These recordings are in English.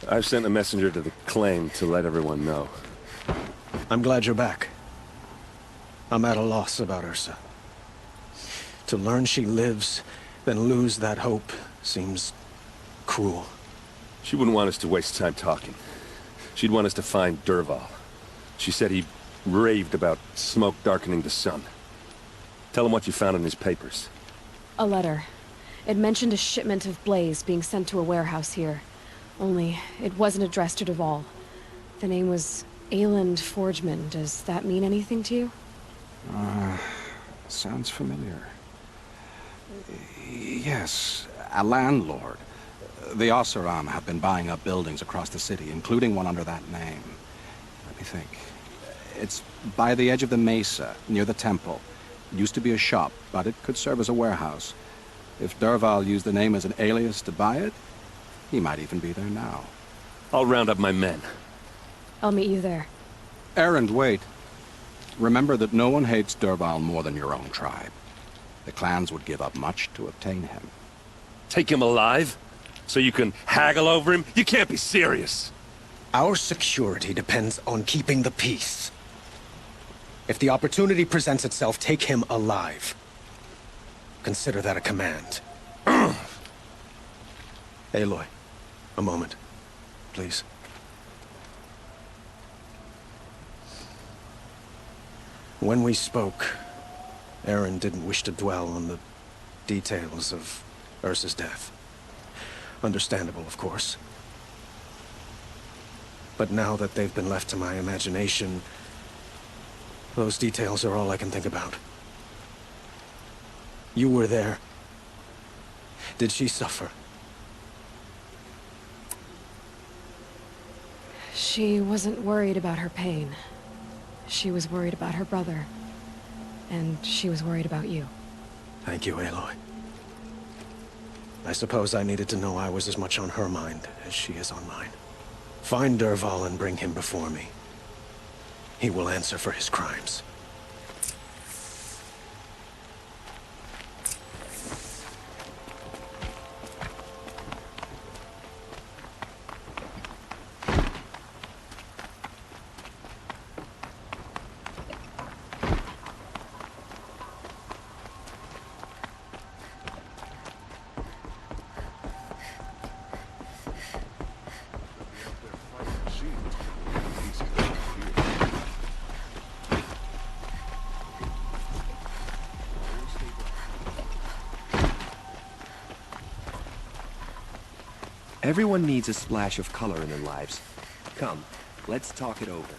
I've sent a messenger to the claim to let everyone know. I'm glad you're back. I'm at a loss about Ursa. To learn she lives, then lose that hope, seems cruel. She wouldn't want us to waste time talking. She'd want us to find Dervahl. She said he raved about smoke darkening the sun. Tell him what you found in his papers. A letter. It mentioned a shipment of blaze being sent to a warehouse here. Only, it wasn't addressed to Dervahl. The name was Ayland Forgeman. Does that mean anything to you? Sounds familiar. Yes, a landlord. The Oseram have been buying up buildings across the city, including one under that name. Let me think. It's by the edge of the mesa, near the temple. It used to be a shop, but it could serve as a warehouse. If Dervahl used the name as an alias to buy it, he might even be there now. I'll round up my men. I'll meet you there. Erend, wait. Remember that no one hates Dervahl more than your own tribe. The clans would give up much to obtain him. Take him alive? So you can haggle over him? You can't be serious. Our security depends on keeping the peace. If the opportunity presents itself, take him alive. Consider that a command. Aloy, a moment, please. When we spoke, Erend didn't wish to dwell on the details of Ursa's death. Understandable, of course. But now that they've been left to my imagination, those details are all I can think about. You were there. Did she suffer? She wasn't worried about her pain. She was worried about her brother. And she was worried about you. Thank you, Aloy. I suppose I needed to know I was as much on her mind as she is on mine. Find Dervahl and bring him before me. He will answer for his crimes. Everyone needs a splash of color in their lives. Come, let's talk it over.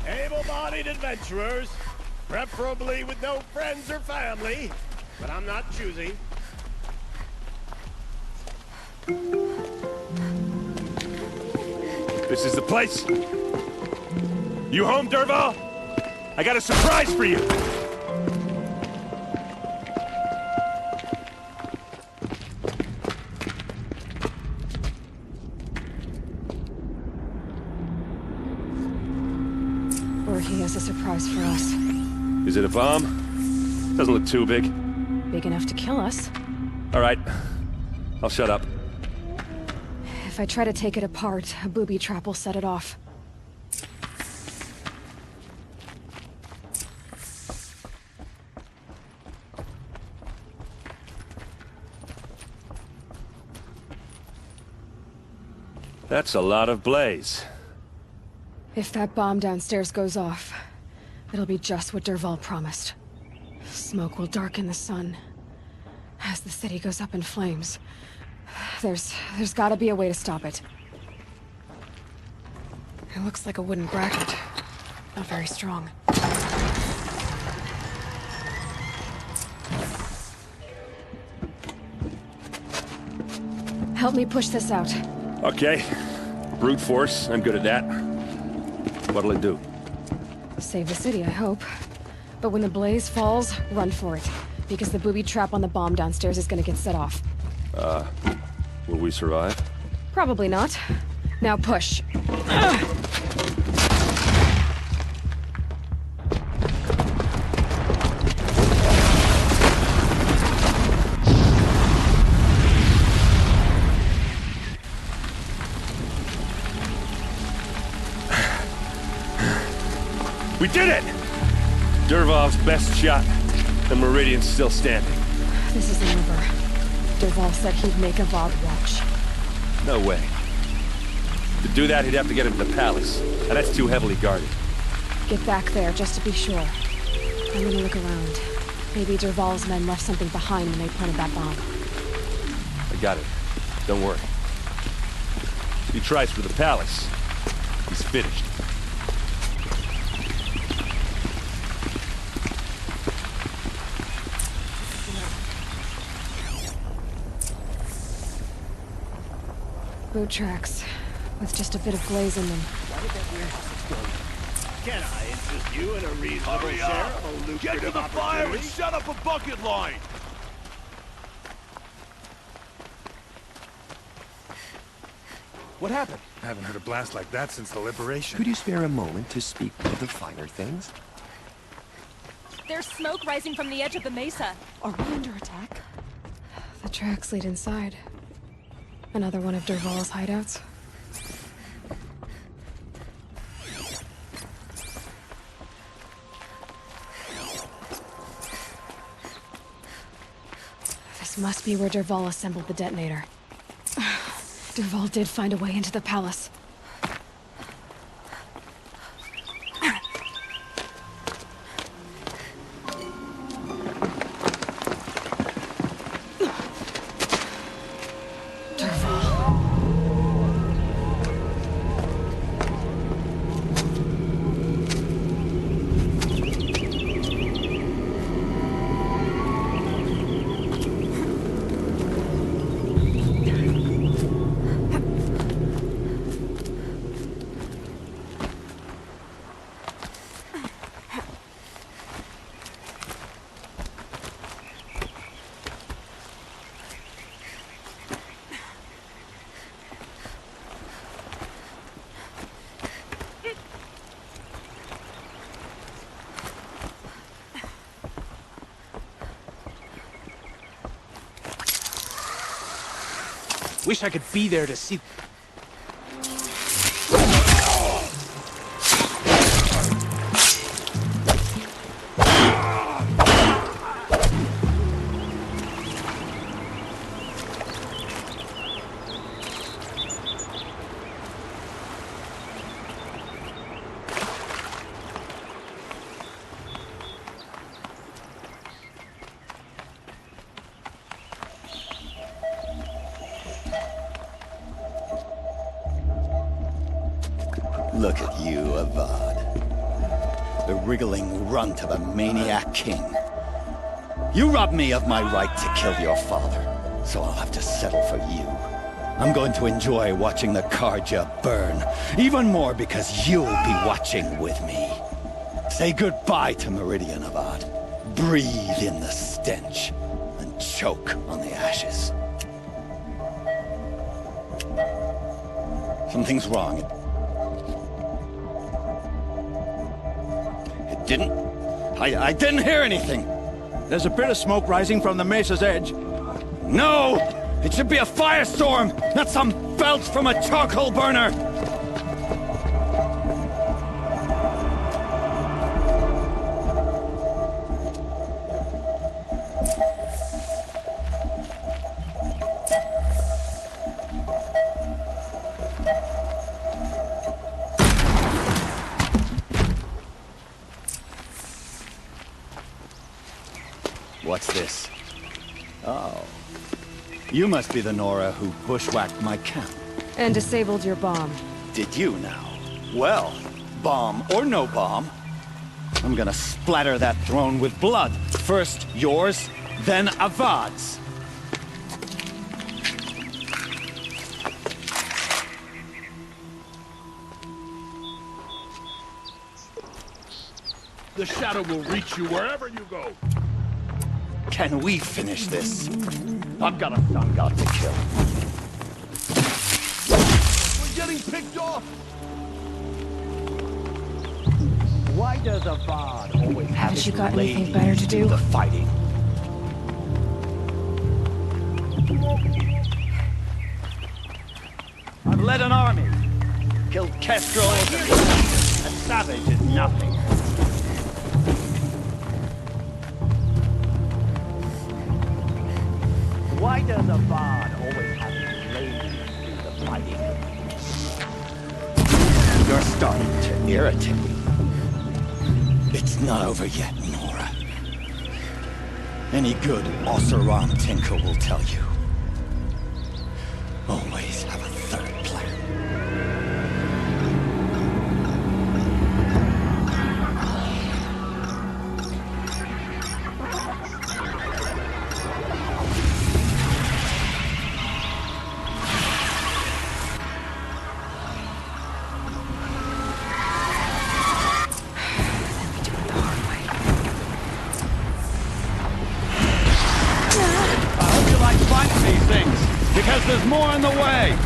Able-bodied adventurers, preferably with no friends or family, but I'm not choosy. This is the place. You home, Dervahl? I got a surprise for you. Or he has a surprise for us. Is it a bomb? Doesn't look too big. Big enough to kill us. All right. I'll shut up. If I try to take it apart, a booby trap will set it off. That's a lot of blaze. If that bomb downstairs goes off, it'll be just what Dervahl promised. Smoke will darken the sun. As the city goes up in flames, there's gotta be a way to stop it. It looks like a wooden bracket. Not very strong. Help me push this out. Okay. Brute force, I'm good at that. What'll it do? Save the city, I hope. But when the blaze falls, run for it. Because the booby trap on the bomb downstairs is gonna get set off. Will we survive? Probably not. Now push. We did it! Dervahl's best shot. The Meridian's still standing. This isn't over. Dervahl said he'd make Avad watch. No way. To do that, he'd have to get into the palace. And that's too heavily guarded. Get back there, just to be sure. I'm gonna look around. Maybe Dervahl's men left something behind when they planted that bomb. I got it. Don't worry. He tries for the palace. He's finished. Boot tracks, with just a bit of glaze in them. Can I interest you in a reasonable share of a lucrative Get to the fire and opportunity? set up a bucket line! What happened? I haven't heard a blast like that since the liberation. Could you spare a moment to speak of the finer things? There's smoke rising from the edge of the mesa. Are we under attack? The tracks lead inside. Another one of Dervahl's hideouts. This must be where Dervahl assembled the detonator. Dervahl did find a way into the palace. Wish I could be there to see... Look at you, Avad. The wriggling runt of a maniac king. You robbed me of my right to kill your father, so I'll have to settle for you. I'm going to enjoy watching the Karja burn, even more because you'll be watching with me. Say goodbye to Meridian, Avad. Breathe in the stench, and choke on the ashes. Something's wrong. I didn't hear anything. There's a bit of smoke rising from the mesa's edge. No! It should be a firestorm, not some belch from a charcoal burner! What's this? Oh. You must be the Nora who bushwhacked my camp. And disabled your bomb. Did you now? Well, bomb or no bomb, I'm gonna splatter that throne with blood. First yours, then Avad's. The shadow will reach you wherever you go. Can we finish this? I've got a sun god to kill. We're getting picked off. Why does Avad always have Haven't his you got anything lady better to do? the fighting? I've led an army. Killed Kestrel. A savage is nothing. Why does a bard always have his ladies do the fighting? You're starting to irritate me. It's not over yet, Nora. Any good Oseram tinker will tell you. Always have a third plan. Because there's more in the way!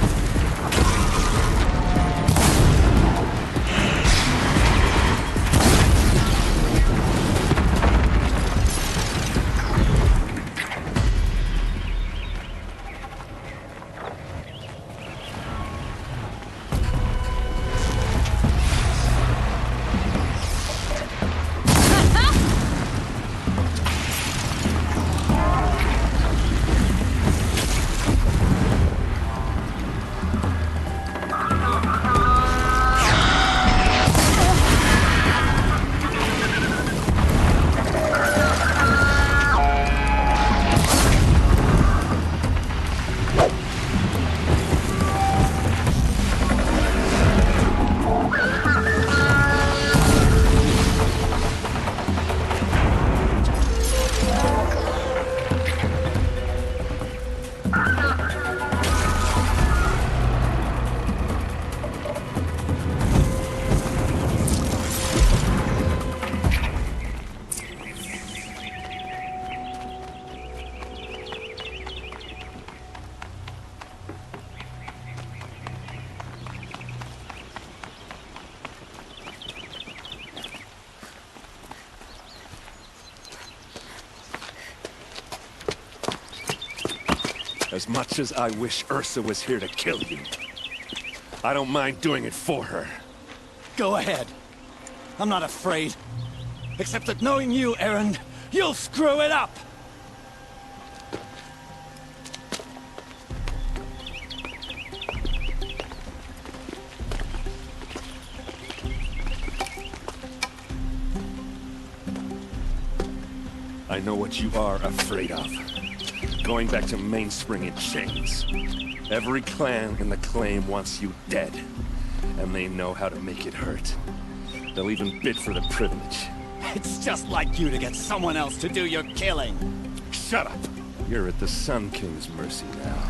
As much as I wish Ursa was here to kill you, I don't mind doing it for her. Go ahead. I'm not afraid. Except that knowing you, Aaron, you'll screw it up! I know what you are afraid of. Going back to Mainspring in chains. Every clan in the claim wants you dead. And they know how to make it hurt. They'll even bid for the privilege. It's just like you to get someone else to do your killing. Shut up! You're at the Sun King's mercy now.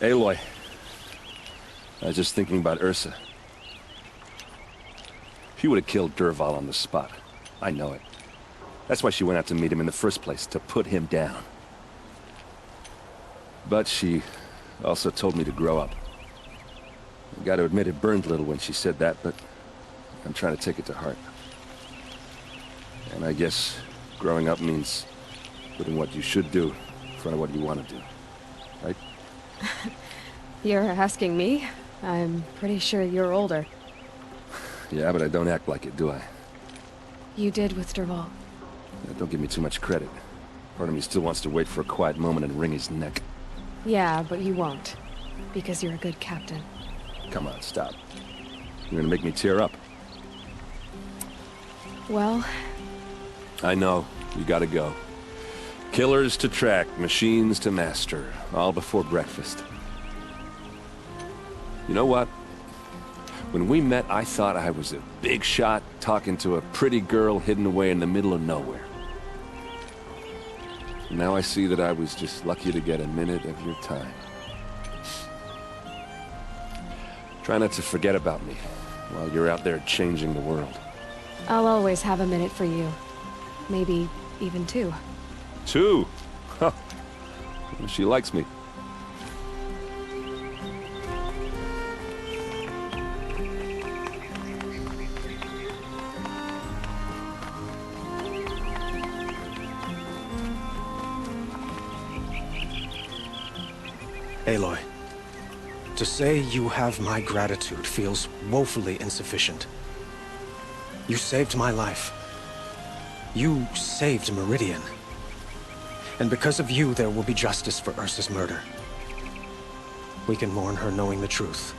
Aloy, I was just thinking about Ursa. She would have killed Dervahl on the spot. I know it. That's why she went out to meet him in the first place, to put him down. But she also told me to grow up. I gotta admit it burned a little when she said that, but I'm trying to take it to heart. And I guess growing up means putting what you should do in front of what you want to do. Right? You're asking me? I'm pretty sure you're older. Yeah, but I don't act like it, do I? You did with Dervahl. Don't give me too much credit. Part of me still wants to wait for a quiet moment and wring his neck. Yeah, but you won't. Because you're a good captain. Come on, stop. You're gonna make me tear up. Well... I know. You gotta go. Killers to track, machines to master. All before breakfast. You know what? When we met, I thought I was a big shot talking to a pretty girl hidden away in the middle of nowhere. Now I see that I was just lucky to get a minute of your time. Try not to forget about me while you're out there changing the world. I'll always have a minute for you. Maybe even two. 2? Huh. She likes me. Aloy, to say you have my gratitude feels woefully insufficient. You saved my life. You saved Meridian. And because of you, there will be justice for Ursa's murder. We can mourn her knowing the truth,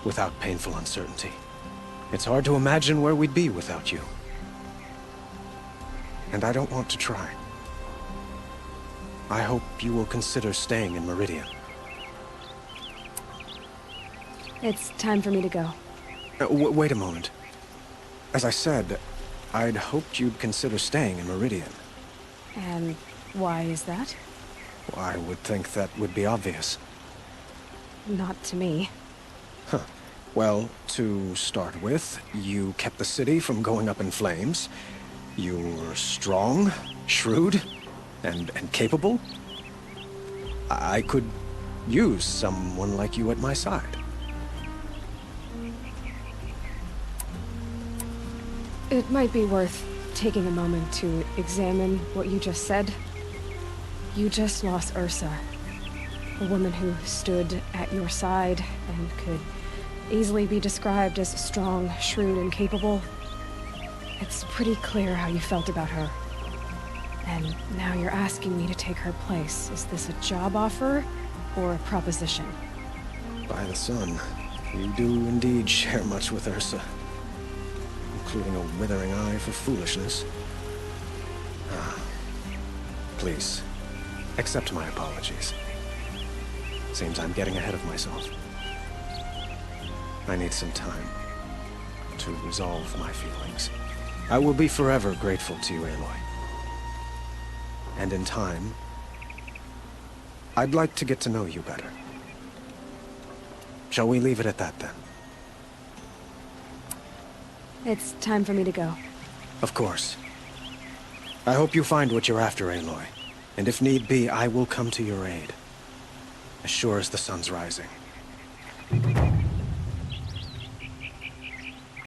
without painful uncertainty. It's hard to imagine where we'd be without you. And I don't want to try. I hope you will consider staying in Meridian. It's time for me to go. Wait a moment. As I said, I'd hoped you'd consider staying in Meridian. And why is that? I would think that would be obvious. Not to me. Huh. Well, to start with, you kept the city from going up in flames. You were strong, shrewd, and capable. I could use someone like you at my side. It might be worth taking a moment to examine what you just said. You just lost Ursa, a woman who stood at your side and could easily be described as strong, shrewd, and capable. It's pretty clear how you felt about her. And now you're asking me to take her place. Is this a job offer or a proposition? By the sun, you do indeed share much with Ursa. Including a withering eye for foolishness. Please, accept my apologies. Seems I'm getting ahead of myself. I need some time to resolve my feelings. I will be forever grateful to you, Aloy. And in time, I'd like to get to know you better. Shall we leave it at that, then? It's time for me to go. Of course. I hope you find what you're after, Aloy. And if need be, I will come to your aid. As sure as the sun's rising.